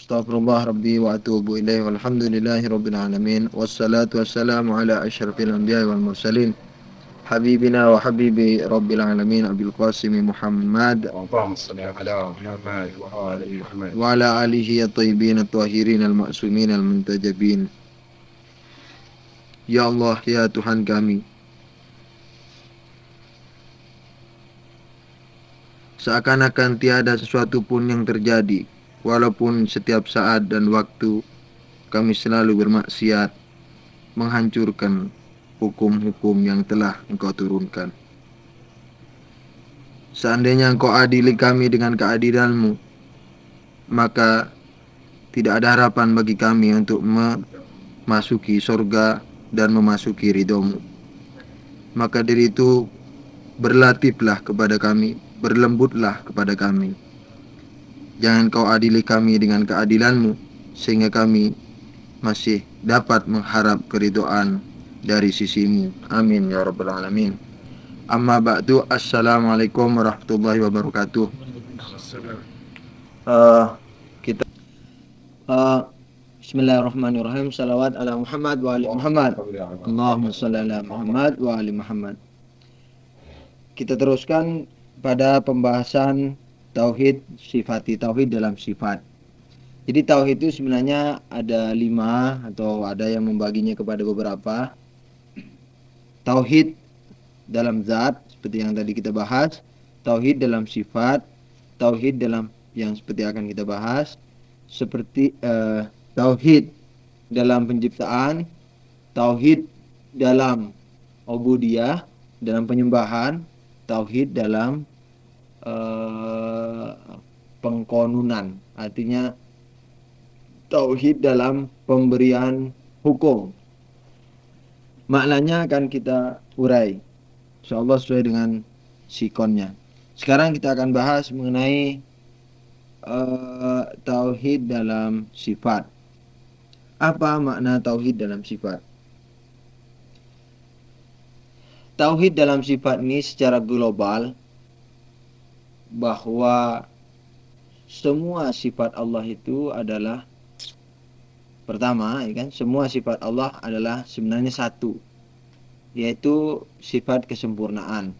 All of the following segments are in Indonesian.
Astaghfirullah Rabbi wa atubu ilaih. Walhamdulillahi Rabbil alamin. Wassalatu wassalamu ala asyrafil anbiya wal mursalin. Habibina wa habibi Rabbil alamin Abil Qasim Muhammad اللهم صل على محمد وآل محمد. wa ala alihi at-tayyibin at-tahirin al-ma'sumin al-muntajabin. Ya Allah, ya Tuhan kami, seakan-akan tiada sesuatu pun yang terjadi, walaupun setiap saat dan waktu kami selalu bermaksiat, menghancurkan hukum-hukum yang telah Engkau turunkan. Seandainya Engkau adili kami dengan keadilan-Mu, maka tidak ada harapan bagi kami untuk memasuki surga dan memasuki ridho-Mu. Maka dari itu, berlatiflah kepada kami, berlembutlah kepada kami. Jangan Kau adili kami dengan keadilan-Mu, sehingga kami masih dapat mengharap keridhaan dari sisi-Mu. Amin ya rabbal alamin. Amma ba'du, assalamualaikum warahmatullahi wabarakatuh. Kita Bismillahirrahmanirrahim. Salawat ala Muhammad wa ali Muhammad. Allahumma shalli ala Muhammad wa ali Muhammad. Kita teruskan pada pembahasan tauhid, sifati tauhid dalam sifat. Jadi tauhid itu sebenarnya ada 5 atau ada yang membaginya kepada beberapa. Tauhid dalam zat seperti yang tadi kita bahas, tauhid dalam sifat, tauhid dalam yang seperti akan kita bahas, seperti tauhid dalam penciptaan, tauhid dalam ubudiyah, dalam penyembahan, tauhid dalam pengkonunan, artinya tauhid dalam pemberian hukum. Maknanya akan kita urai, insyaallah sesuai dengan sikonnya. Sekarang kita akan bahas mengenai tauhid dalam sifat. Apa makna tauhid dalam sifat? Tauhid dalam sifat ini secara global bahwa semua sifat Allah itu adalah pertama, ya kan? Semua sifat Allah adalah sebenarnya satu, yaitu sifat kesempurnaan.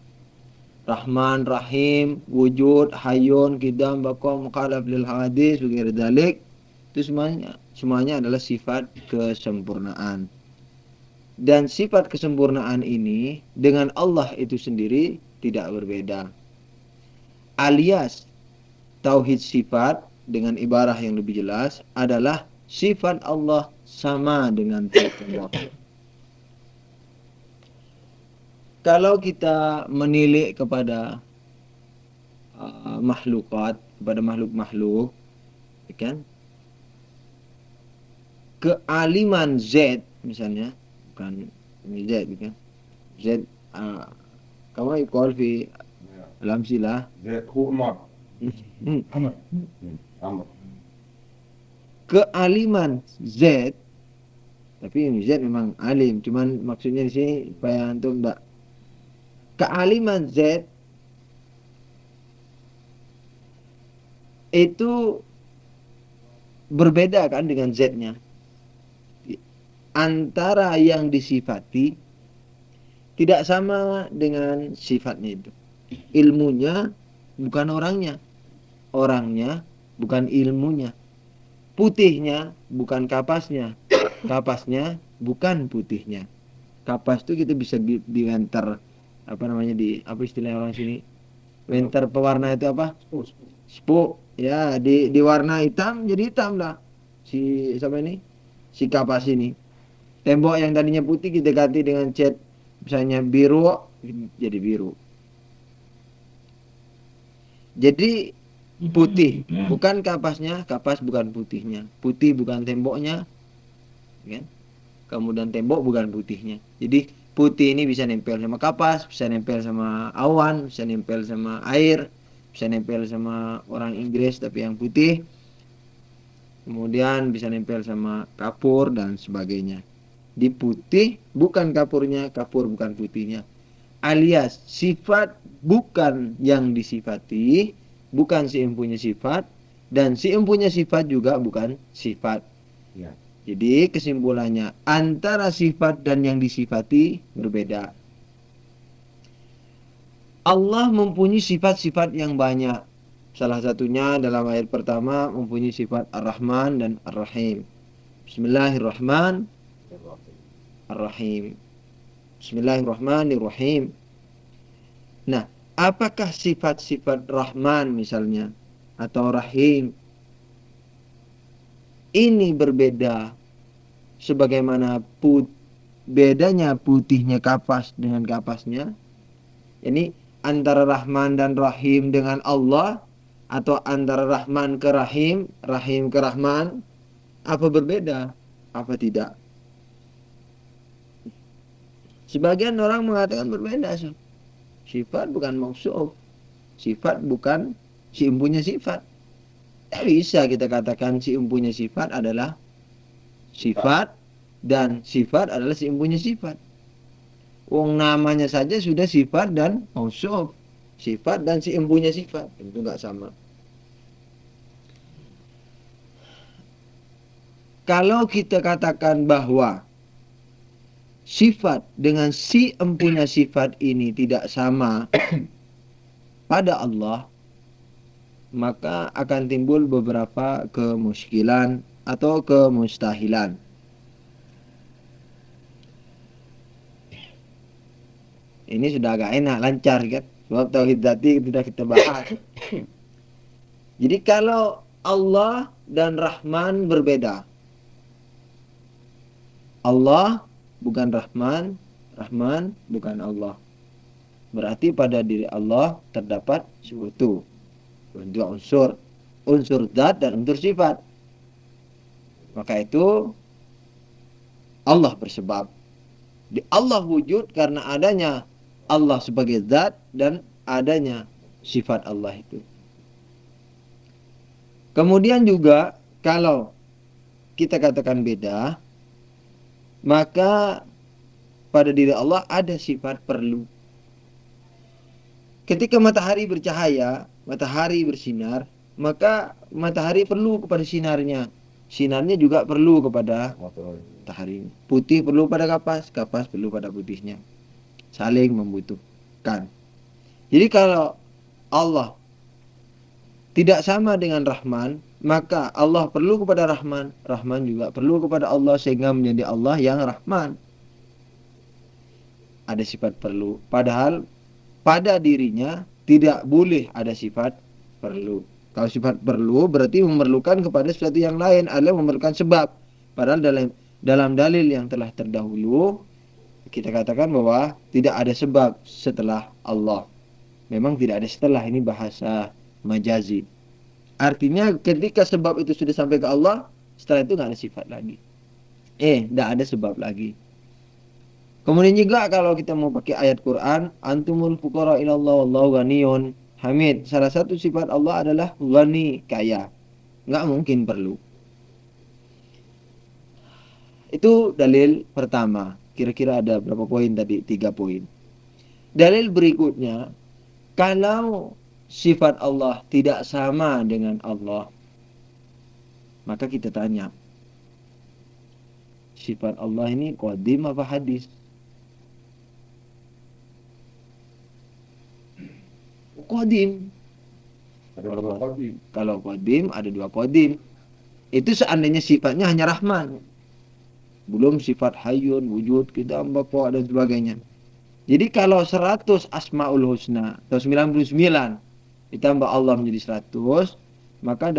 Rahman, Rahim, Wujud, Hayyun, Qidam, Baqa, Muqallab lil Hadis, begitu dalik. Itu semuanya adalah sifat kesempurnaan. Dan sifat kesempurnaan ini dengan Allah itu sendiri tidak berbeda. Alias tauhid sifat dengan ibarah yang lebih jelas adalah sifat Allah sama dengan tauhid Allah. Kalau kita menilik kepada makhlukat, kepada makhluk-makhluk, kan? Kealiman Z misalnya, bukan Z, kan? Z kama yuqal fi al-amsilah هو أمر. kealiman Z, tapi ini Z memang alim, cuman maksudnya di sini supaya antum enggak, kealiman Z itu berbeda kan dengan Z-nya. Antara yang disifati tidak sama dengan sifatnya itu. Ilmunya bukan orangnya, orangnya bukan ilmunya. Putihnya bukan kapasnya, kapasnya bukan putihnya. Kapas itu kita bisa diwenter, apa namanya, di apa istilah orang sini, wenter pewarna itu apa? Spuk. Ya, di warna hitam jadi hitam lah. Si siapa ini? Si kapas ini. Tembok yang tadinya putih kita ganti dengan cat misalnya biru jadi biru. Jadi putih bukan kapasnya, kapas bukan putihnya, putih bukan temboknya, kan? Kemudian tembok bukan putihnya. Jadi putih ini bisa nempel sama kapas, bisa nempel sama awan, bisa nempel sama air, bisa nempel sama orang Inggris tapi yang putih. Kemudian bisa nempel sama kapur dan sebagainya. Di putih bukan kapurnya, kapur bukan putihnya. Alias sifat bukan yang disifati, bukan si yang punya sifat, Dan si empunya sifat juga bukan sifat. Ya. Jadi kesimpulannya antara sifat dan yang disifati berbeda. Allah mempunyai sifat-sifat yang banyak. Salah satunya dalam ayat pertama mempunyai sifat Ar-Rahman dan Ar-Rahim. Bismillahirrahmanirrahim. Bismillahirrahmanirrahim. Nah, apakah sifat-sifat Rahman misalnya atau Rahim ini berbeda sebagaimana bedanya putihnya kapas dengan kapasnya? Ini antara Rahman dan Rahim dengan Allah atau antara Rahman ke Rahim, Rahim ke Rahman, apa berbeda? Apa tidak? Sebagian orang mengatakan berbeda. Sifat bukan mausuf. Sifat bukan si empunya sifat. Tak bisa kita katakan si empunya sifat adalah sifat dan sifat adalah si empunya sifat. Wong namanya saja sudah sifat dan mausuf. Sifat dan si empunya sifat. Itu enggak sama. Kalau kita katakan bahwa sifat dengan si empunya sifat ini tidak sama pada Allah, maka akan timbul beberapa kemuskilan atau kemustahilan. Ini sudah agak enak, lancar kan? Sebab tauhid dzati sudah kita bahas. Jadi kalau Allah dan Rahman berbeda. Allah bukan Rahman, Rahman bukan Allah. Berarti pada diri Allah terdapat sekutu. Dua unsur, unsur zat dan unsur sifat. Maka itu Allah bersebab. Di Allah wujud karena adanya Allah sebagai zat dan adanya sifat Allah itu. Kemudian juga kalau kita katakan beda, maka pada diri Allah ada sifat perlu. Ketika matahari bercahaya, matahari bersinar, maka matahari perlu kepada sinarnya. Sinarnya juga perlu kepada matahari. Putih perlu pada kapas, kapas perlu pada putihnya. Saling membutuhkan. Jadi kalau Allah tidak sama dengan Rahman, maka Allah perlu kepada Rahman, Rahman juga perlu kepada Allah sehingga menjadi Allah yang Rahman. Ada sifat perlu, padahal pada dirinya tidak boleh ada sifat perlu. Kalau sifat perlu berarti memerlukan kepada sesuatu yang lain, adalah memerlukan sebab. Padahal dalam dalil yang telah terdahulu kita katakan bahwa tidak ada sebab setelah Allah. Memang tidak ada setelah, ini bahasa majazi. Artinya ketika sebab itu sudah sampai ke Allah, setelah itu nggak ada sifat lagi. Nggak ada sebab lagi. Kemudian juga kalau kita mau pakai ayat Quran, antumul fuqara ilallah wallahu ghaniyun hamid. Salah satu sifat Allah adalah ghani, kaya. Nggak mungkin perlu. Itu dalil pertama. Kira-kira ada berapa poin tadi? 3 poin. Dalil berikutnya, kalau sifat Allah tidak sama dengan Allah, maka kita tanya, sifat Allah ini qadim apa hadis? Qadim. Kalau qadim ada 2 qadim. Itu seandainya sifatnya hanya Rahman. Belum sifat hayyun, wujud, kita bapak dan sebagainya. Jadi kalau 100 asmaul husna atau 99 ditambah Allah menjadi 100, maka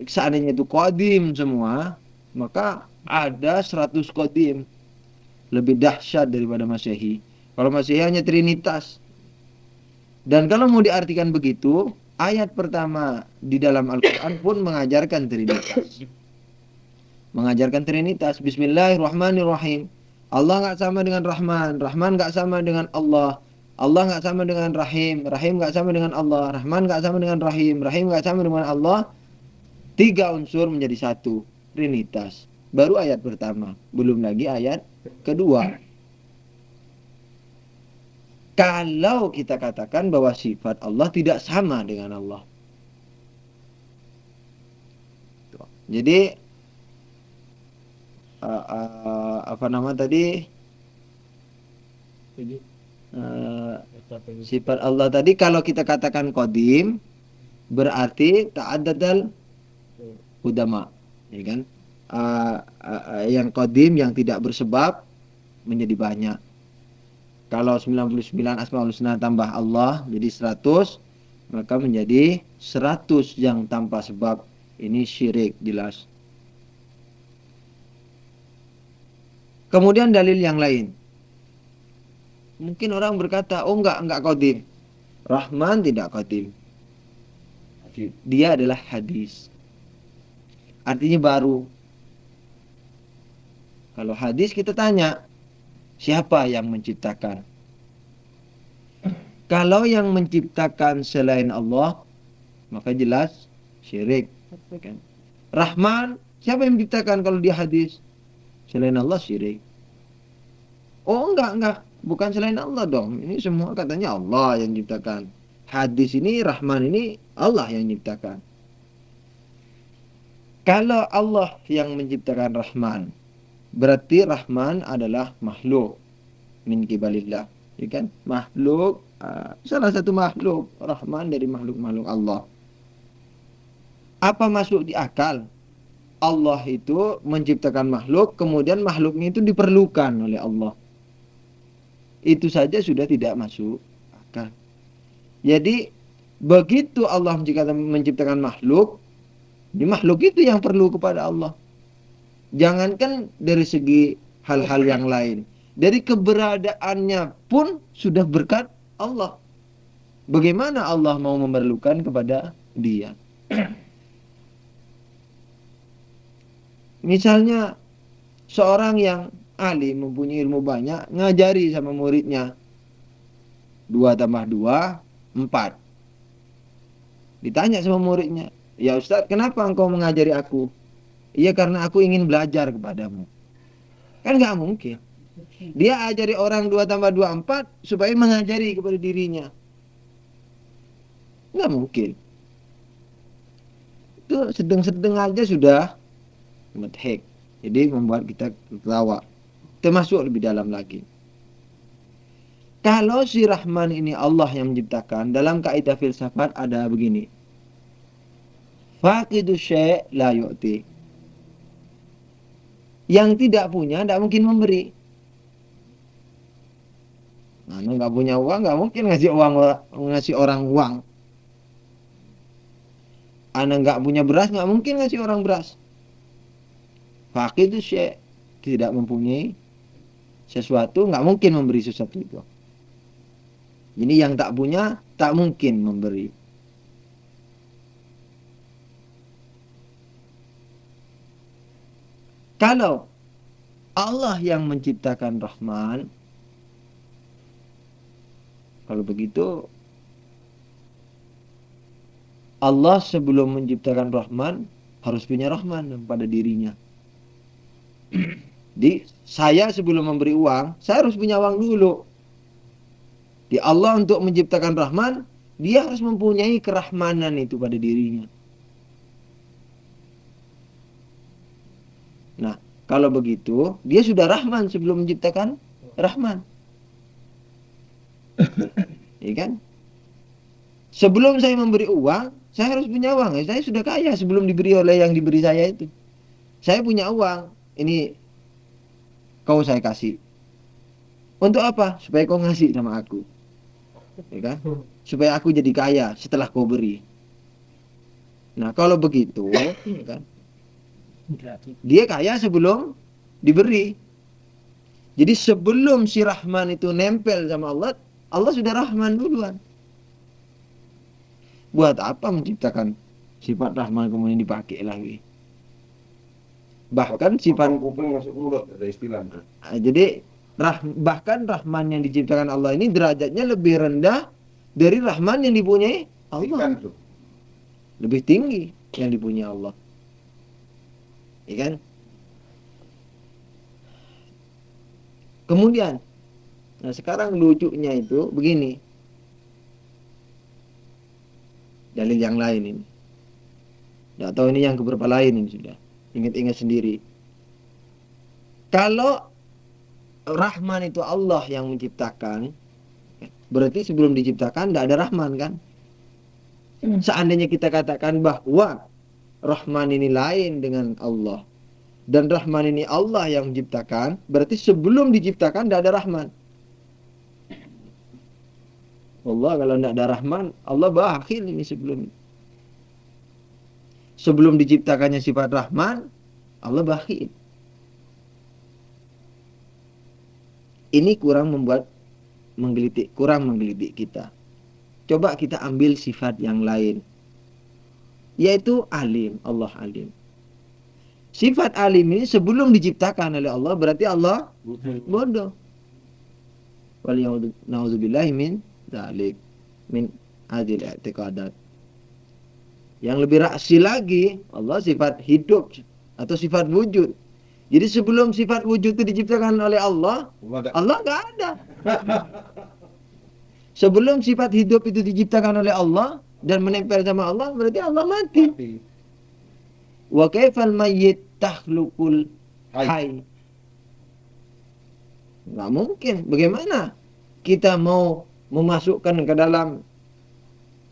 seandainya itu qadim semua, maka ada 100 qadim. Lebih dahsyat daripada Masehi. Kalau Masehi hanya trinitas. Dan kalau mau diartikan begitu, ayat pertama di dalam Al-Quran pun mengajarkan trinitas. Mengajarkan trinitas. Bismillahirrahmanirrahim. Allah nggak sama dengan Rahman, Rahman nggak sama dengan Allah, Allah nggak sama dengan Rahim, Rahim nggak sama dengan Allah, Rahman nggak sama dengan Rahim, Rahim nggak sama dengan Allah. 3 unsur menjadi 1, trinitas. Baru ayat pertama, belum lagi ayat kedua. Kalau kita katakan bahwa sifat Allah tidak sama dengan Allah, Jadi apa nama tadi? Sifat Allah tadi kalau kita katakan qadim berarti ta'addadal udama, ya kan? Yang qadim yang tidak bersebab menjadi banyak. Kalau 99 Asmaul Husna tambah Allah jadi 100, maka menjadi 100 yang tanpa sebab. Ini syirik jelas. Kemudian dalil yang lain. Mungkin orang berkata, oh enggak qadim. Rahman tidak qadim. Dia adalah hadis. Artinya baru. Kalau hadis kita tanya, siapa yang menciptakan? Kalau yang menciptakan selain Allah, maka jelas syirik. Rahman, siapa yang menciptakan kalau dia hadis? Selain Allah syirik. Oh enggak. Bukan selain Allah dong. Ini semua katanya Allah yang menciptakan. Hadis ini, Rahman ini Allah yang menciptakan. Kalau Allah yang menciptakan Rahman, berarti Rahman adalah makhluk min kibalillah, ya kan? Makhluk, salah satu makhluk. Rahman dari makhluk-makhluk Allah. Apa masuk di akal? Allah itu menciptakan makhluk, kemudian makhluknya itu diperlukan oleh Allah. Itu saja sudah tidak masuk akal. Jadi begitu Allah menciptakan makhluk, di makhluk itu yang perlu kepada Allah. Jangankan dari segi hal-hal yang lain, dari keberadaannya pun sudah berkat Allah. Bagaimana Allah mau memerlukan kepada dia? Misalnya seorang yang alim, mempunyai ilmu banyak, ngajari sama muridnya 2 tambah 2 4. Ditanya sama muridnya, ya Ustaz, kenapa engkau mengajari aku? Iya, karena aku ingin belajar kepadamu. Kan gak mungkin. Dia ajari orang 2 tambah 2 4 supaya mengajari kepada dirinya. Gak mungkin. Itu sedang-sedang aja sudah mudhik. Jadi membuat kita tertawa. Termasuk lebih dalam lagi. Kalau si Rahman ini Allah yang menciptakan, dalam kaidah filsafat ada begini. Faqidu syai' la yu'ti. Yang tidak punya tidak mungkin memberi. Nah, nggak punya uang nggak mungkin ngasih orang uang. Anak nggak punya beras nggak mungkin ngasih orang beras. Faqidu syai' tidak mempunyai sesuatu nggak mungkin memberi sesuatu itu. Jadi yang tak punya tak mungkin memberi. Kalau Allah yang menciptakan Rahman, kalau begitu Allah sebelum menciptakan Rahman harus punya Rahman pada dirinya. Jadi saya sebelum memberi uang, saya harus punya uang dulu. Di Allah untuk menciptakan Rahman, dia harus mempunyai kerahmanan itu pada dirinya. Nah, kalau begitu, dia sudah Rahman sebelum menciptakan Rahman. Ya kan? Sebelum saya memberi uang, saya harus punya uang. Saya sudah kaya sebelum diberi oleh yang diberi saya itu. Saya punya uang. Ini kau saya kasih. Untuk apa? Supaya kau ngasih sama aku. Ya kan? Supaya aku jadi kaya setelah kau beri. Nah, kalau begitu, ya kan? Dia kaya sebelum diberi. Jadi sebelum si Rahman itu nempel sama Allah, Allah sudah Rahman duluan. Buat apa menciptakan sifat Rahman kemudian dipakai lagi? Bahkan sifat kuping masuk mulut ada istilah. Jadi bahkan Rahman yang diciptakan Allah ini derajatnya lebih rendah dari Rahman yang dipunyai Allah. Lebih tinggi yang dipunyai Allah. Ya kan? Kemudian, nah sekarang lucunya itu begini. Dalil yang lain ini. Nggak tahu ini yang keberapa lain ini sudah. Ingat-ingat sendiri. Kalau Rahman itu Allah yang menciptakan, berarti sebelum diciptakan tidak ada Rahman kan? Seandainya kita katakan bahwa Rahman ini lain dengan Allah, dan Rahman ini Allah yang menciptakan, berarti sebelum diciptakan tidak ada Rahman. Allah kalau tidak ada Rahman, Allah bakhil ini sebelum. Sebelum diciptakannya sifat Rahman, Allah bakhil. Ini kurang menggelitik kita. Coba kita ambil sifat yang lain, yaitu alim. Allah alim. Sifat alim ini sebelum diciptakan oleh Allah, berarti Allah bodoh. Waliyauzubillahi min dzalik, min hadil i'tiqadat. Yang lebih raksi lagi, Allah sifat hidup atau sifat wujud. Jadi sebelum sifat wujud itu diciptakan oleh Allah, Allah nggak ada. Sebelum sifat hidup itu diciptakan oleh Allah dan menempel sama Allah, berarti Allah mati. Wa kaifal mayyit takhluqul hayy. Nggak mungkin. Bagaimana kita mau memasukkan ke dalam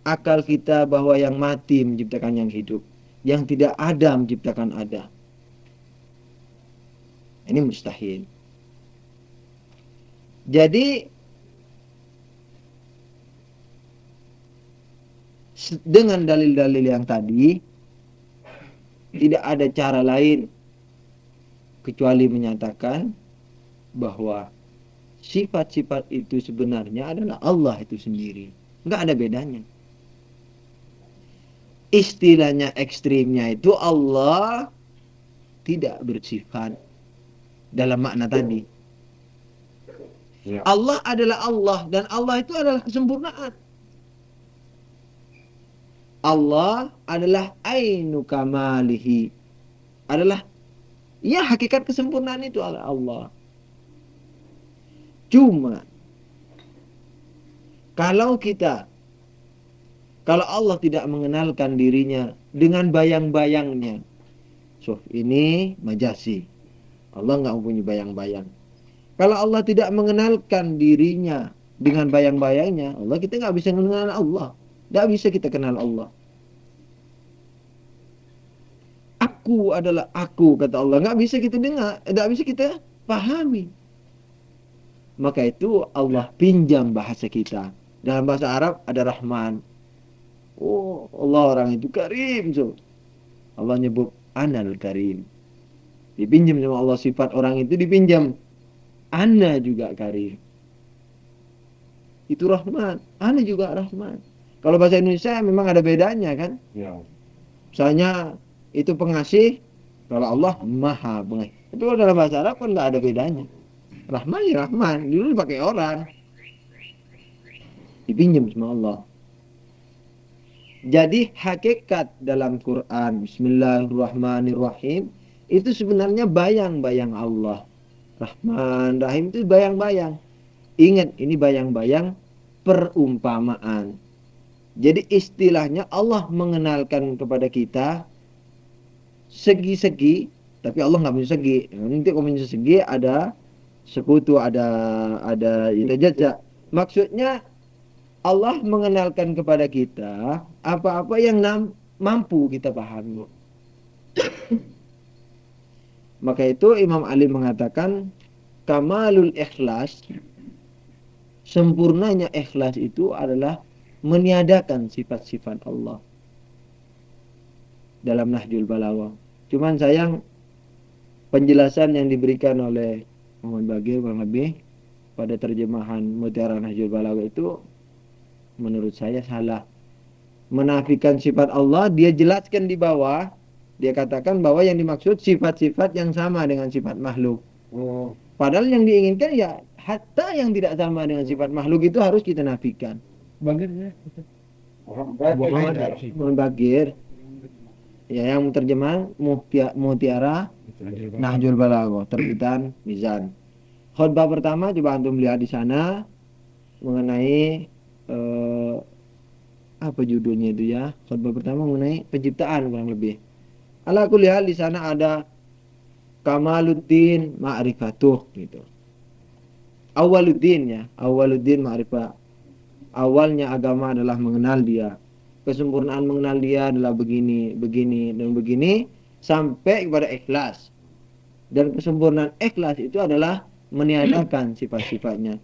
akal kita bahwa yang mati menciptakan yang hidup, yang tidak ada menciptakan ada? Ini mustahil. Jadi dengan dalil-dalil yang tadi, tidak ada cara lain kecuali menyatakan bahwa sifat-sifat itu sebenarnya adalah Allah itu sendiri. Nggak ada bedanya. Istilahnya ekstrimnya itu Allah tidak bersifat dalam makna tadi. Ya. Allah adalah Allah dan Allah itu adalah kesempurnaan. Allah adalah ainu kamalihi. Adalah ya hakikat kesempurnaan itu adalah Allah. Cuma kalau Allah tidak mengenalkan dirinya dengan bayang-bayangnya, so ini majasi. Allah nggak mempunyai bayang-bayang. Kalau Allah tidak mengenalkan dirinya dengan bayang-bayangnya, kita nggak bisa mengenal Allah. Nggak bisa kita kenal Allah. Aku adalah aku, kata Allah. Nggak bisa kita dengar, nggak bisa kita pahami. Maka itu Allah pinjam bahasa kita. Dalam bahasa Arab ada Rahman. Oh, Allah orang itu Karim. So. Allah nyebut Anal Karim. Dipinjam sama Allah sifat orang itu dipinjam. Ana juga Karim. Itu Rahman. Ana juga Rahman. Kalau bahasa Indonesia memang ada bedanya kan? Ya. Misalnya itu pengasih. Kalau Allah Maha pengasih. Tapi kalau dalam bahasa Arab kan nggak ada bedanya. Rahman ya Rahman. Dulu pakai orang. Dipinjam sama Allah. Jadi hakikat dalam Quran Bismillahirrahmanirrahim itu sebenarnya bayang-bayang Allah. Rahman, Rahim itu bayang-bayang. Ingat, ini bayang-bayang perumpamaan. Jadi istilahnya Allah mengenalkan kepada kita segi-segi, tapi Allah nggak punya segi. Nanti kalau punya segi ada sekutu, ada jajak. Maksudnya Allah mengenalkan kepada kita apa-apa yang mampu kita pahami. Maka itu Imam Ali mengatakan kamalul ikhlas, sempurnanya ikhlas itu adalah meniadakan sifat-sifat Allah dalam Nahjul Balagha. Cuman sayang penjelasan yang diberikan oleh Muhammad Bagir kurang lebih pada terjemahan Mutiara Nahjul Balagha itu menurut saya salah. Menafikan sifat Allah, dia jelaskan di bawah, dia katakan bahwa yang dimaksud sifat-sifat yang sama dengan sifat makhluk. Oh. Padahal yang diinginkan ya hatta yang tidak sama dengan sifat makhluk itu harus kita nafikan. Bagir ya. Muhammad Bagir ya, yang terjemahan Mutiara Nahjul Balagha terbitan Mizan. Khutbah pertama coba antum lihat di sana mengenai apa judulnya itu ya, khutbah pertama mengenai penciptaan kurang lebih. Ala kulli hal di sana ada kamaluddin ma'rifatuh gitu. Awaluddin ma'rifah. Awalnya agama adalah mengenal dia. Kesempurnaan mengenal dia adalah begini, begini, dan begini sampai kepada ikhlas. Dan kesempurnaan ikhlas itu adalah meniadakan sifat-sifatnya.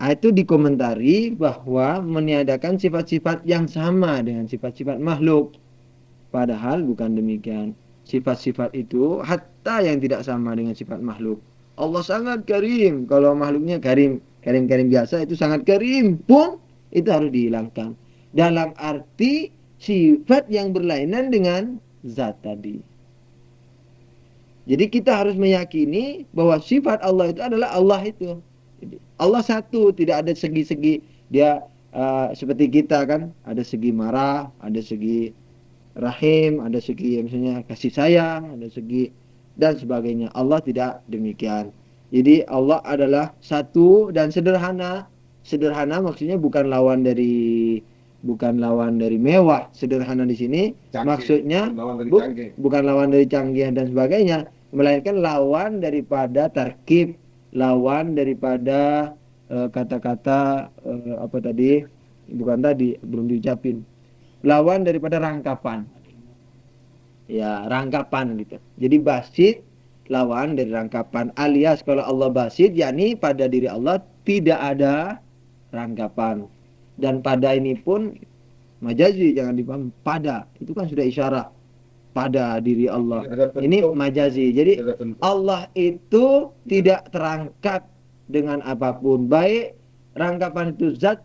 Itu dikomentari bahwa meniadakan sifat-sifat yang sama dengan sifat-sifat makhluk. Padahal bukan demikian. Sifat-sifat itu hatta yang tidak sama dengan sifat makhluk. Allah sangat karim. Kalau makhluknya karim biasa itu sangat karim pun itu harus dihilangkan. Dalam arti sifat yang berlainan dengan zat tadi. Jadi kita harus meyakini bahwa sifat Allah itu adalah Allah itu. Jadi, Allah satu, tidak ada segi-segi. Dia seperti kita kan, ada segi marah, ada segi rahim, ada segi misalnya kasih sayang, ada segi dan sebagainya. Allah tidak demikian. Jadi Allah adalah satu dan sederhana. Sederhana maksudnya bukan lawan dari mewah. Sederhana di sini Canggih. maksudnya bukan lawan dari canggih dan sebagainya, melainkan lawan daripada tarkib, lawan daripada kata-kata apa tadi? Bukan tadi, belum diucapin. Lawan daripada rangkapan. Ya, rangkapan gitu. Jadi basit lawan dari rangkapan, alias kalau Allah basit yakni pada diri Allah tidak ada rangkapan. Dan pada ini pun majazi, jangan dipaham pada. Itu kan sudah isyarat pada diri Allah. Ini majazi. Jadi Allah itu tidak terangkap dengan apapun. Baik rangkapan itu zat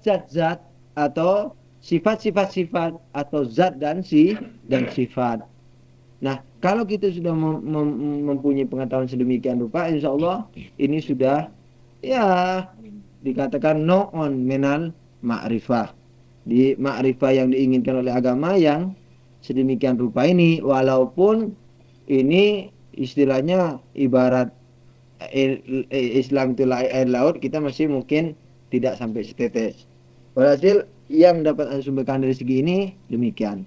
atau sifat atau zat dan sifat. Nah, kalau kita sudah mempunyai pengetahuan sedemikian rupa, insya Allah ini sudah ya dikatakan no'on menal ma'rifah. Di ma'rifah yang diinginkan oleh agama yang sedemikian rupa ini, walaupun ini istilahnya ibarat Islam itu air laut, kita masih mungkin tidak sampai setetes. Walhasil yang dapat Anda sumberkan dari segi ini demikian.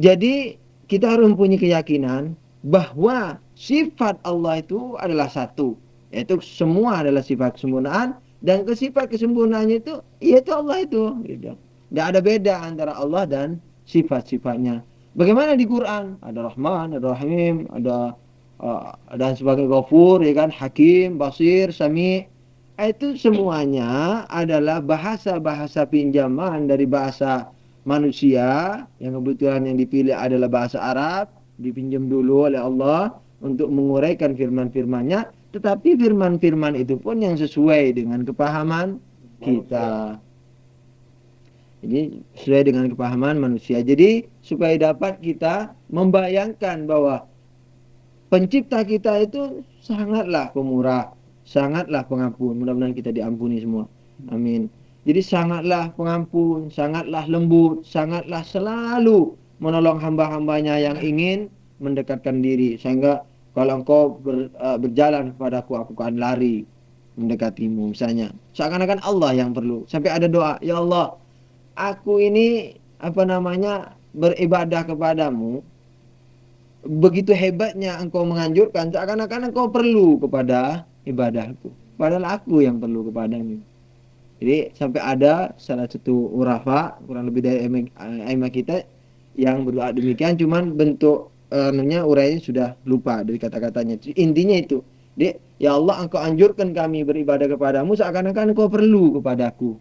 Jadi kita harus mempunyai keyakinan bahwa sifat Allah itu adalah satu, yaitu semua adalah sifat kesempurnaan, dan sifat kesempurnaannya itu yaitu Allah itu. Gitu. Tidak ada beda antara Allah dan sifat-sifatnya. Bagaimana di Quran? Ada Rahman, ada Rahim, ada dan sebagai Ghafur, ya kan, Hakim, Basir, Sami. Itu semuanya adalah bahasa-bahasa pinjaman dari bahasa manusia, yang kebetulan yang dipilih adalah bahasa Arab, dipinjam dulu oleh Allah untuk menguraikan firman-firmannya, tetapi firman-firman itu pun yang sesuai dengan kepahaman kita. Jadi sesuai dengan kepahaman manusia. Jadi supaya dapat kita membayangkan bahwa pencipta kita itu sangatlah pemurah, sangatlah pengampun. Mudah-mudahan kita diampuni semua. Amin. Jadi sangatlah pengampun, sangatlah lembut, sangatlah selalu menolong hamba-hambanya yang ingin mendekatkan diri. Sehingga kalau engkau berjalan kepadaku, aku akan lari mendekatimu misalnya. Seakan-akan Allah yang perlu. Sampai ada doa, ya Allah, aku ini beribadah kepadamu. Begitu hebatnya engkau menganjurkan, seakan-akan engkau perlu kepada ibadahku. Padahal aku yang perlu kepadamu. Jadi sampai ada salah satu urafa, kurang lebih dari aimah kita, yang berdoa demikian, cuman bentuk urainya sudah lupa dari kata-katanya. Intinya itu, ya Allah, engkau anjurkan kami beribadah kepadamu seakan-akan engkau perlu kepadaku.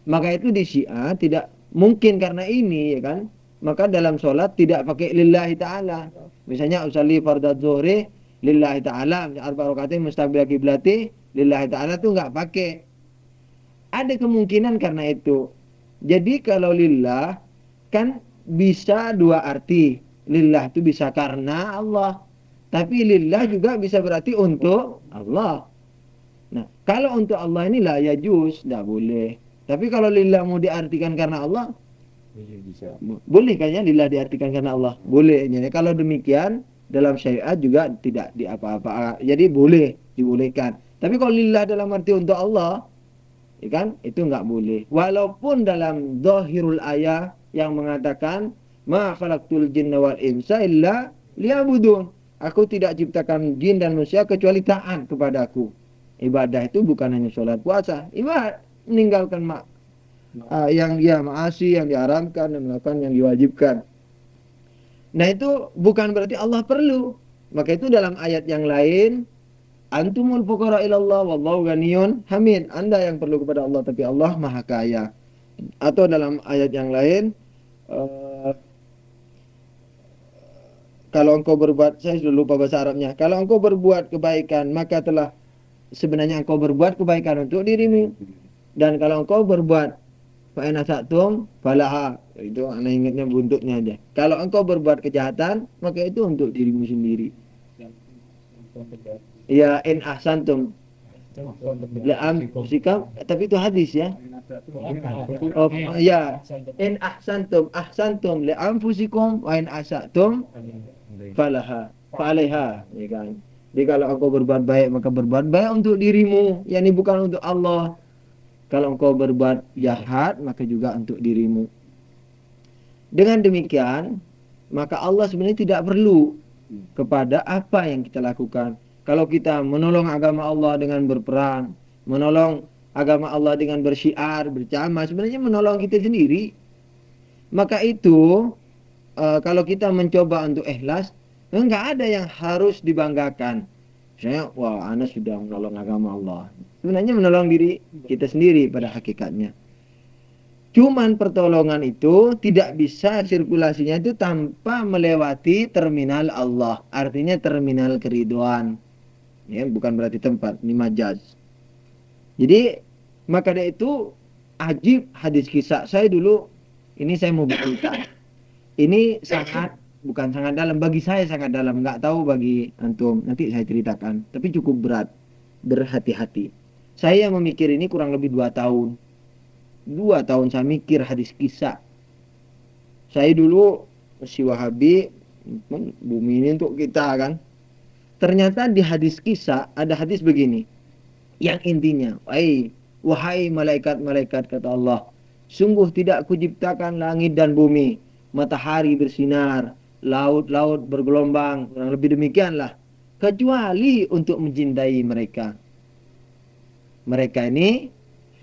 Maka itu di Syiah tidak mungkin karena ini, ya kan? Maka dalam sholat tidak pakai lillahi ta'ala. Misalnya usalli fardhu zuhri lillahi ta'ala, arba rakaatin mustaqbil qiblati lillahi ta'ala, itu enggak pakai. Ada kemungkinan karena itu. Jadi kalau lillah kan bisa dua arti. Lillah itu bisa karena Allah. Tapi lillah juga bisa berarti untuk Allah. Nah, kalau untuk Allah ini la yajuz, tidak boleh. Tapi kalau lillah mau diartikan karena Allah, bisa. Boleh kayaknya lillah diartikan karena Allah. Boleh. Jadi kalau demikian dalam syariat juga tidak diapa-apa. Jadi boleh, dibolehkan. Tapi kalau lillah dalam arti untuk Allah, ya kan, itu enggak boleh. Walaupun dalam zahirul ayah yang mengatakan Ma khalaqtul jinna wal insa illa liya'budun. Aku tidak ciptakan jin dan manusia kecuali taat kepadaku. Ibadah itu bukan hanya sholat puasa. Ibadah meninggalkan yang dia maasi, yang diharamkan, dan melakukan yang diwajibkan. Nah itu bukan berarti Allah perlu. Maka itu dalam ayat yang lain, antumul fuqara ilallah wallahu ghaniyun hamid. Anda yang perlu kepada Allah tapi Allah maha kaya. Atau dalam ayat yang lain, kalau engkau berbuat, saya sudah lupa bahasa Arabnya, kalau engkau berbuat kebaikan maka telah sebenarnya engkau berbuat kebaikan untuk dirimu, dan kalau engkau berbuat fa'in asatum falaha, itu anak ingatnya buntutnya aja, kalau engkau berbuat kejahatan maka itu untuk dirimu sendiri. Ya in ahsantum la'am sikap, tapi itu hadis ya. Oh ya, in ahsantum li'anfusikum wa in asatum falaha fa'alaiha, ya kan. Jadi kalau engkau berbuat baik maka berbuat baik untuk dirimu, yakni bukan untuk Allah. Kalau engkau berbuat jahat maka juga untuk dirimu. Dengan demikian maka Allah sebenarnya tidak perlu kepada apa yang kita lakukan. Kalau kita menolong agama Allah dengan berperang, menolong agama Allah dengan bersyiar, berceramah, sebenarnya menolong kita sendiri. Maka itu kalau kita mencoba untuk ikhlas, enggak ada yang harus dibanggakan. Misalnya, wah, Anda sudah menolong agama Allah. Sebenarnya menolong diri kita sendiri pada hakikatnya. Cuman pertolongan itu tidak bisa sirkulasinya itu tanpa melewati terminal Allah. Artinya terminal keriduan. Ya, bukan berarti tempat, ini majaz. Jadi, maka dari itu ajib hadis kisah. Saya dulu, ini saya mau bercerita. Ini bukan sangat dalam, bagi saya sangat dalam, nggak tahu bagi antum, nanti saya ceritakan, tapi cukup berat, berhati-hati. Saya memikir ini kurang lebih 2 tahun. 2 tahun saya mikir hadis kisah. Saya dulu si Wahabi, bumi ini untuk kita kan. Ternyata di hadis kisah ada hadis begini, yang intinya, wahai malaikat-malaikat kata Allah, sungguh tidak kuciptakan langit dan bumi, matahari bersinar, laut-laut bergelombang, kurang lebih demikianlah, kecuali untuk mencintai mereka. Mereka ini,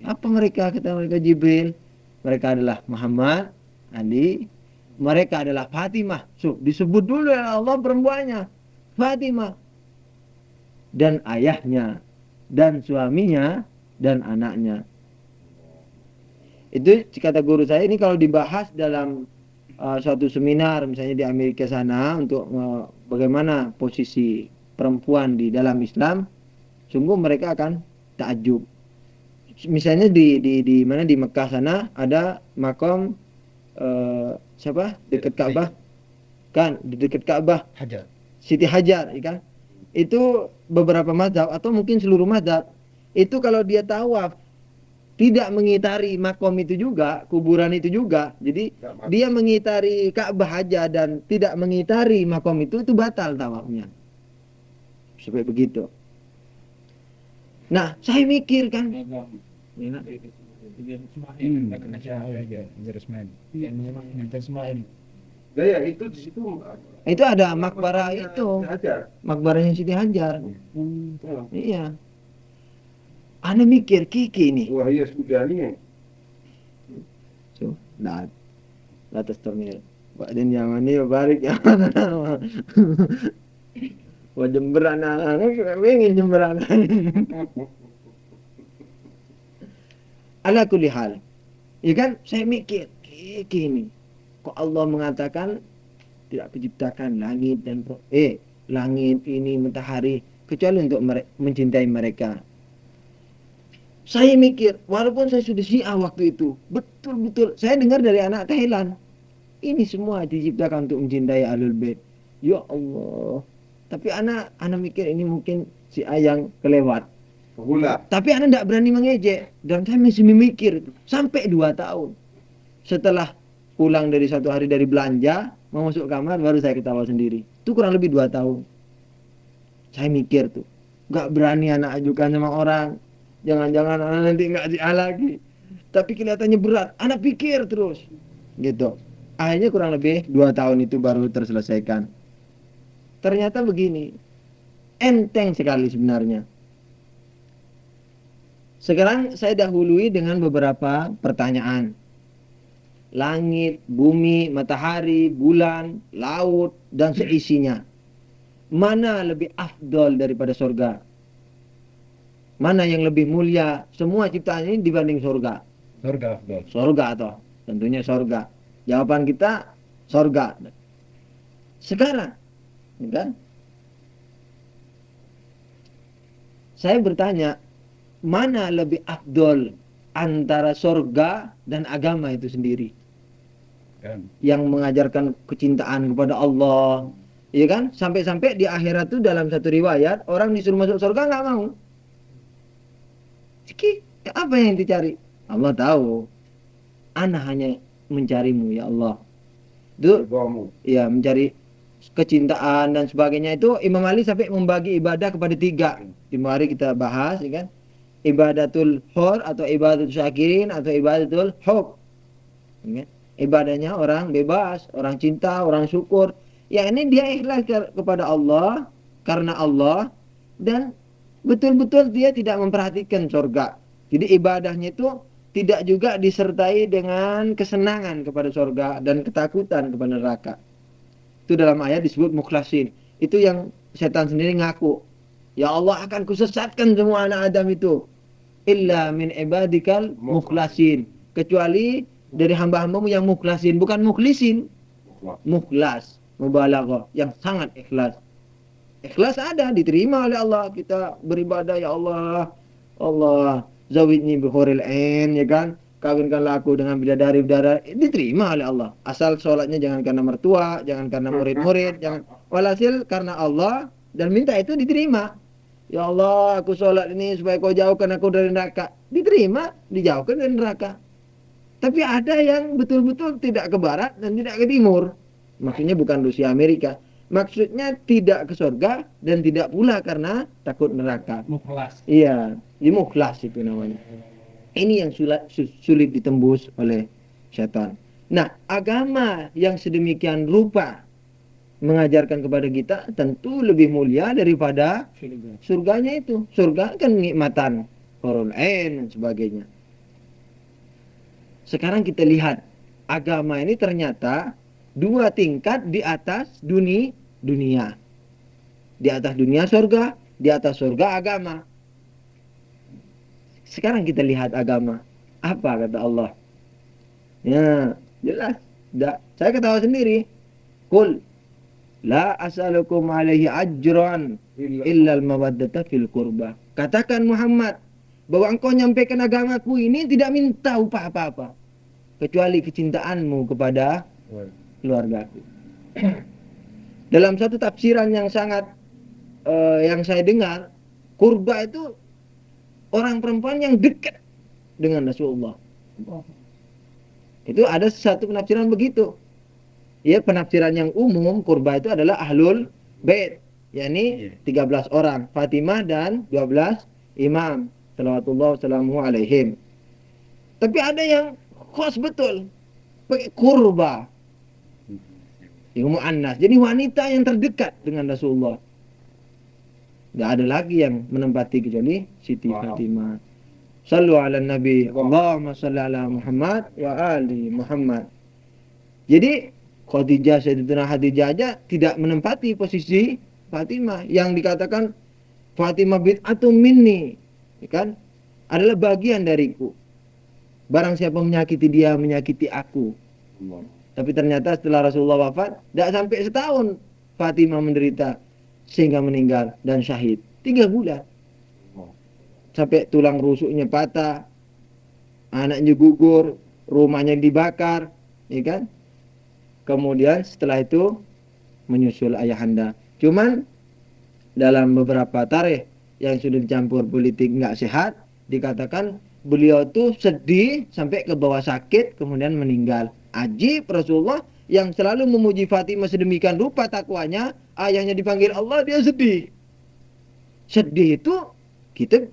apa mereka? Kata mereka Jibril. Mereka adalah Muhammad, Ali, mereka adalah Fatimah. Disebut dulu ya Allah perempuannya, Fatimah. Dan ayahnya, dan suaminya, dan anaknya. Itu kata guru saya, ini kalau dibahas dalam suatu seminar misalnya di Amerika sana untuk bagaimana posisi perempuan di dalam Islam, sungguh mereka akan takjub. Misalnya di mana di Mekah sana ada makam siapa dekat Ka'bah kan, di dekat Ka'bah Hajar. Siti Hajar, kan? Itu beberapa mazhab atau mungkin seluruh mazhab itu kalau dia tawaf tidak mengitari makom itu juga, kuburan itu juga. Jadi dia mengitari Ka'bah aja dan tidak mengitari makom itu batal tawafnya. Sampai begitu. Nah, saya mikir kan. Ya itu di situ. Itu ada makbarah itu. Makbarahnya Siti Hajar. Iya. Ana mikir kiki ini. Wah iya sudah nih. So, nah, atas termil. Badan yang ini balik ya. Wah jemberan anak, pengen jemberan. Ala kulli hal. Ya kan, saya mikir kiki ini. Kok Allah mengatakan tidak menciptakan langit dan langit ini matahari kecuali untuk mencintai mereka. Saya mikir, walaupun saya sudah Syiah waktu itu, betul-betul saya dengar dari anak Thailand, ini semua diciptakan untuk mencintai Ahlul Bait. Ya Allah. Tapi anak mikir ini mungkin Syiah yang kelewat. Pula. Tapi anak tidak berani mengejek dan saya masih memikir sampai 2 tahun. Setelah pulang dari satu hari dari belanja, mau masuk kamar baru saya ketawa sendiri. Itu kurang lebih 2 tahun. Saya mikir tuh, gak berani anak ajukan sama orang. Jangan-jangan anak nanti nggak Syiah lagi. Tapi kelihatannya berat. Anak pikir terus. Gitu. Akhirnya kurang lebih 2 tahun itu baru terselesaikan. Ternyata begini, enteng sekali sebenarnya. Sekarang saya dahului dengan beberapa pertanyaan. Langit, bumi, matahari, bulan, laut, dan seisinya. Mana lebih afdol daripada surga? Mana yang lebih mulia? Semua ciptaan ini dibanding surga. Surga afdal. Surga toh, tentunya surga. Jawaban kita surga. Sekarang, kan? Saya bertanya, mana lebih afdol antara surga dan agama itu sendiri? Kan. Yang mengajarkan kecintaan kepada Allah, ya kan? Sampai-sampai di akhirat itu dalam satu riwayat orang disuruh masuk surga nggak mau. Siki, apa yang dicari? Allah tahu. Ana hanya mencarimu ya Allah. Itu Surgamu. ya mencari kecintaan dan sebagainya. Itu Imam Ali sampai membagi ibadah kepada 3. Di mari kita bahas, ya kan? Ibadatul hur atau ibadatul syakirin atau ibadatul hub. Ya, ibadahnya orang bebas, orang cinta, orang syukur. Ya ini dia ikhlas kepada Allah karena Allah, dan betul-betul dia tidak memperhatikan surga. Jadi ibadahnya itu tidak juga disertai dengan kesenangan kepada surga dan ketakutan kepada neraka. Itu dalam ayat disebut mukhlasin. Itu yang setan sendiri ngaku. Ya Allah akan kusesatkan semua anak Adam itu. Illa min ibadikal mukhlasin. Kecuali dari hamba-hambamu yang mukhlasin. Bukan mukhlisin. Mukhlas. Mubalaghah. Yang sangat ikhlas. Ikhlas ada, diterima oleh Allah. Kita beribadah, ya Allah. Allah, zawidni bihuril ain, ya kan? Kawinkanlah aku dengan bidadari-bidadari. Diterima oleh Allah. Asal sholatnya jangan karena mertua, jangan karena murid-murid, jangan. Walhasil karena Allah, dan minta itu diterima. Ya Allah, aku sholat ini supaya kau jauhkan aku dari neraka. Diterima, dijauhkan dari neraka. Tapi ada yang betul-betul tidak ke barat dan tidak ke timur. Maksudnya bukan Rusia Amerika. Maksudnya tidak ke surga dan tidak pula karena takut neraka. Mukhlas. Iya, ini mukhlas itu namanya. Ini yang sulit ditembus oleh syaitan. Nah, agama yang sedemikian rupa mengajarkan kepada kita tentu lebih mulia daripada surganya itu. Surga kan nikmatan, hurul ain dan sebagainya. Sekarang kita lihat agama ini ternyata 2 tingkat di atas dunia. Di atas dunia surga, di atas surga agama. Sekarang kita lihat agama. Apa kata Allah? Ya, jelas. Saya ketawa sendiri. Qul la as'alukum alaihi ajran illa al-mawaddata fil qurba. Katakan Muhammad bahwa engkau nyampaikan agamaku ini tidak minta upah apa-apa kecuali kecintaanmu kepada keluargaku. Dalam satu tafsiran yang sangat yang saya dengar, kurba itu orang perempuan yang dekat dengan Rasulullah. Itu ada satu penafsiran begitu. Ya, penafsiran yang umum kurba itu adalah ahlul bait, yakni 13 orang, Fatimah dan 12 imam salawatullah wassalamu alaihim. Tapi ada yang khas betul, pakai kurba, yang mu'annas. Jadi wanita yang terdekat dengan Rasulullah. Tidak ada lagi yang menempati kecuali Siti Fatimah. Sallu ala Nabi. Allahumma salli ala Muhammad wa ali Muhammad. Jadi Khadijah, Sayyidatina Khadijah aja tidak menempati posisi Fatimah. Yang dikatakan Fatimah bid'atun minni, kan? Adalah bagian dariku. Barang siapa menyakiti dia, menyakiti aku. Tapi ternyata setelah Rasulullah wafat, tidak sampai setahun Fatimah menderita sehingga meninggal dan syahid. 3 bulan. Sampai tulang rusuknya patah, anaknya gugur, rumahnya dibakar, ya kan? Kemudian setelah itu menyusul ayahanda. Cuman dalam beberapa tarikh yang sudah dicampur politik nggak sehat, dikatakan beliau tuh sedih sampai ke bawah sakit, kemudian meninggal. Ajib, Rasulullah yang selalu memuji Fatimah sedemikian rupa takwanya, ayahnya dipanggil Allah, dia sedih. Sedih itu kita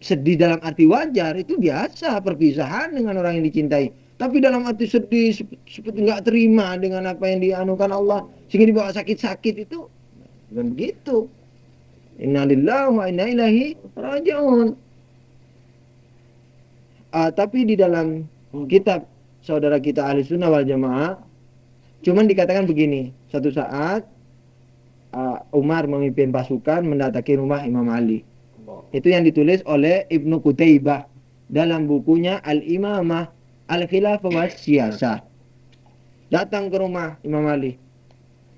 sedih dalam arti wajar, itu biasa perpisahan dengan orang yang dicintai. tapi dalam hati sedih seperti nggak terima dengan apa yang dianukan Allah sehingga dibawa sakit-sakit itu dan begitu. Innalillahi wa inna ilaihi raji'un. Tapi di dalam kitab saudara kita Ahli Sunnah wal Jamaah cuman dikatakan begini, suatu saat Umar memimpin pasukan mendatangi rumah Imam Ali. Itu yang ditulis oleh Ibnu Qutaibah dalam bukunya Al-Imamah Al-Khilafah wa Siyasah. Datang ke rumah Imam Ali.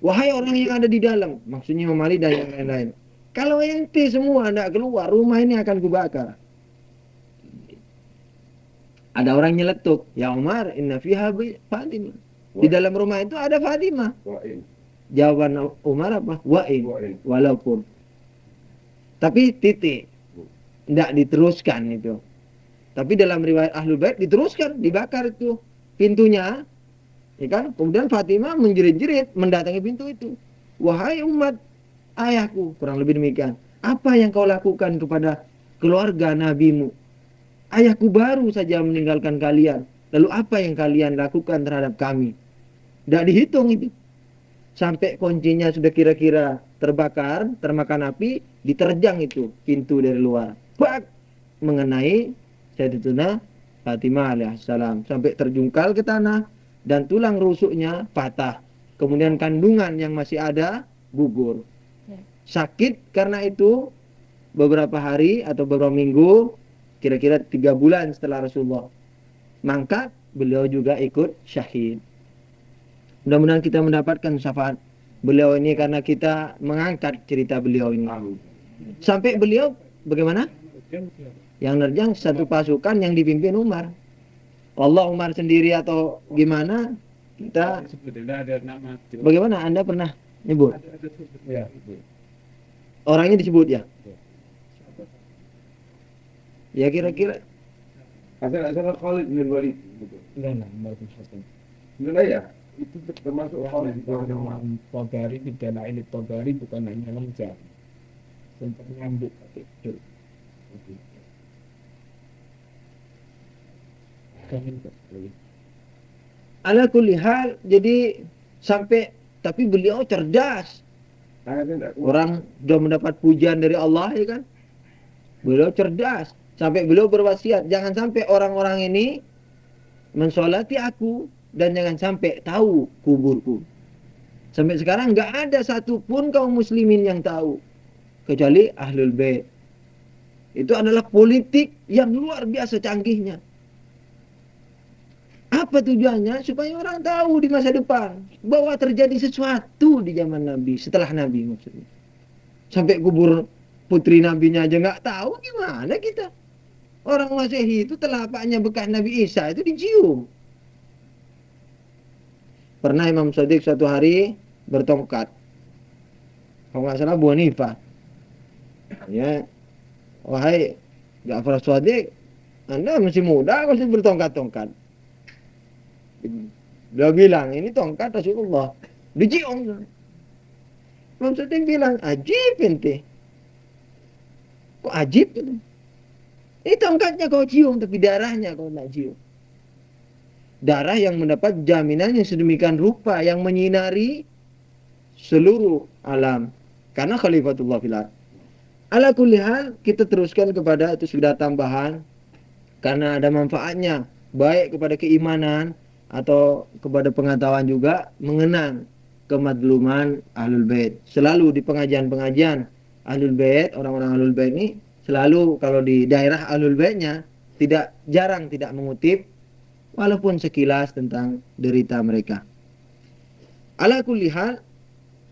Wahai orang yang ada di dalam, maksudnya Imam Ali dan yang lain-lain. Kalau ente semua tidak keluar, rumah ini akan kubakar. Ada orang nyeletuk, ya Umar, inna fiha Fatimah. Di dalam rumah itu ada Fatimah. Jawaban Umar apa? Wa'in. Walaupun. Tapi titik. Tidak diteruskan itu. Tapi dalam riwayat Ahlul Bait diteruskan, dibakar itu pintunya. Ya kan? Kemudian Fatimah menjerit-jerit mendatangi pintu itu. Wahai umat ayahku, kurang lebih demikian. Apa yang kau lakukan kepada keluarga nabimu? Ayahku baru saja meninggalkan kalian. Lalu apa yang kalian lakukan terhadap kami? Tidak dihitung itu. Sampai kuncinya sudah kira-kira terbakar, termakan api, diterjang itu pintu dari luar. Bak! Mengenai Sayyidatuna Fatimah alaihissalam. Sampai terjungkal ke tanah dan tulang rusuknya patah. Kemudian kandungan yang masih ada gugur. Sakit karena itu beberapa hari atau beberapa minggu, kira-kira 3 bulan setelah Rasulullah mangkat, beliau juga ikut syahid. Mudah-mudahan kita mendapatkan syafaat beliau ini karena kita mengangkat cerita beliau ini. Sampai beliau bagaimana? Yang nerjang satu pasukan yang dipimpin Umar. Allah Umar sendiri atau gimana? Kita Sebetulnya ada nama. bagaimana? Anda pernah nyebut? Ya. Orangnya disebut ya? Ya kira-kira. Asal Khalid bin Walid. Benar ya? Itu termasuk Khalid bin Walid. Togari di Dalail Togari bukan hanya lemja, sempat nyambut kecil. Ala kulli hal, jadi sampai tapi beliau cerdas. Orang sudah mendapat pujian dari Allah ya kan. Beliau cerdas. Sampai beliau berwasiat, jangan sampai orang-orang ini mensolati aku dan jangan sampai tahu kuburku. Sampai sekarang nggak ada satupun kaum muslimin yang tahu kecuali Ahlul Bait. Itu adalah politik yang luar biasa canggihnya. Apa tujuannya? Supaya orang tahu di masa depan bahwa terjadi sesuatu di zaman Nabi, setelah Nabi maksudnya. Sampai kubur putri Nabinya aja nggak tahu, gimana kita? Orang Masehi itu telapaknya bekas Nabi Isa itu dicium. Pernah Imam Shadiq suatu hari bertongkat. Kalau nggak salah Bu Hanifah. Ya, wahai Ja'far Shadiq, Anda masih muda, masih bertongkat-tongkat. Dia bilang, ini tongkat Rasulullah. Dicium. Imam Shadiq bilang, ajib ente. Kok ajib? Ini tongkatnya kau cium, tapi darahnya kau tak cium. Darah yang mendapat jaminan yang sedemikian rupa, yang menyinari seluruh alam. Karena khalifatullah fil ardh. Ala kulli hal, kita teruskan kepada itu sudah tambahan. Karena ada manfaatnya, baik kepada keimanan, atau kepada pengetahuan juga, mengenang kemadluman Ahlul Bait. Selalu di pengajian-pengajian Ahlul Bait, orang-orang Ahlul Bait ini, selalu kalau di daerah Ahlul Baitnya jarang tidak mengutip walaupun sekilas tentang derita mereka. Ala kulli hal,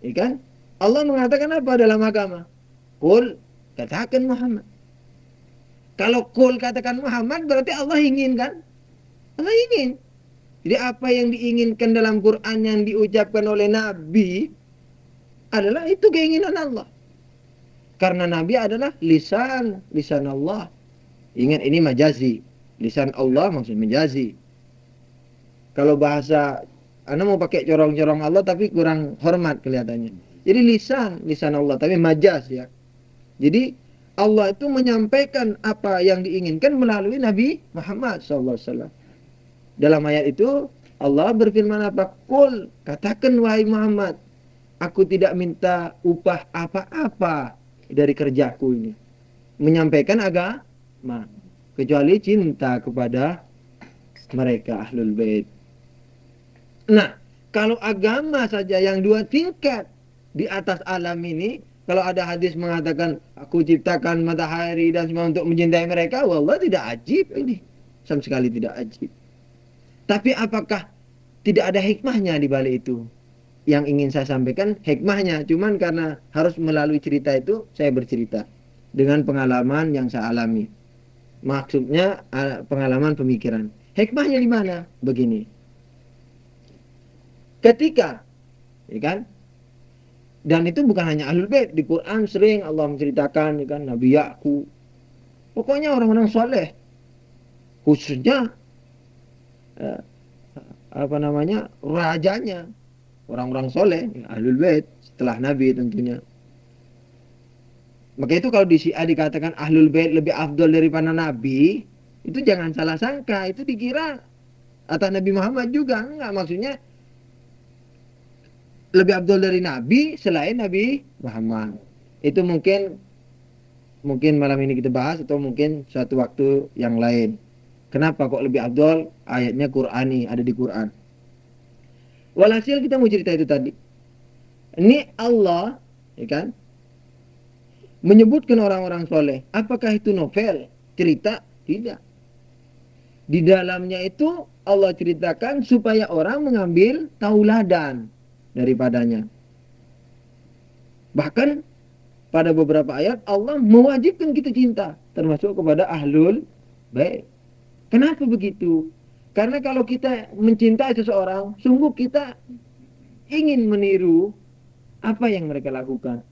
ya kan? Allah mengatakan apa dalam agama? Qul, katakan Muhammad. Kalau qul katakan Muhammad berarti Allah ingin kan? Allah ingin. Jadi apa yang diinginkan dalam Quran yang diucapkan oleh Nabi adalah itu keinginan Allah. Karena Nabi adalah lisan Allah. Ingat ini majazi. Lisan Allah maksud majazi. Kalau bahasa Anda mau pakai corong-corong Allah tapi kurang hormat kelihatannya. Jadi lisan Allah tapi majaz ya. Jadi Allah itu menyampaikan apa yang diinginkan melalui Nabi Muhammad SAW. Dalam ayat itu Allah berfirman apa? Qul, katakan wahai Muhammad, aku tidak minta upah apa-apa dari kerjaku ini. Menyampaikan agama, kecuali cinta kepada mereka Ahlul Bait. Nah, kalau agama saja yang 2 tingkat di atas alam ini, kalau ada hadis mengatakan aku ciptakan matahari dan semua untuk mencintai mereka, wallah tidak ajib ini. Sama sekali tidak ajib. Tapi apakah tidak ada hikmahnya di balik itu? Yang ingin saya sampaikan hikmahnya, cuman karena harus melalui cerita itu saya bercerita dengan pengalaman yang saya alami. Maksudnya pengalaman pemikiran. Hikmahnya di mana? Begini. Ketika, ya kan? Dan itu bukan hanya Ahlul Bait, di Quran sering Allah menceritakan, ya kan, Nabi Yakub. Pokoknya orang-orang soleh, khususnya rajanya, orang-orang soleh, Ahlul Bait setelah Nabi tentunya. Maka itu kalau di Syiah dikatakan Ahlul Bait lebih afdol daripada Nabi, itu jangan salah sangka, itu dikira atas Nabi Muhammad juga. Enggak, maksudnya lebih afdol dari Nabi selain Nabi Muhammad. Itu mungkin malam ini kita bahas atau mungkin suatu waktu yang lain. Kenapa kok lebih afdol? Ayatnya Qur'ani, ada di Quran. Walhasil kita mau cerita itu tadi. Ini Allah, ya kan, menyebutkan orang-orang soleh. Apakah itu novel? Cerita? Tidak. Di dalamnya itu Allah ceritakan supaya orang mengambil tauladan daripadanya. Bahkan pada beberapa ayat Allah mewajibkan kita cinta, termasuk kepada Ahlul Bait. Kenapa begitu? Karena kalau kita mencintai seseorang, sungguh kita ingin meniru apa yang mereka lakukan.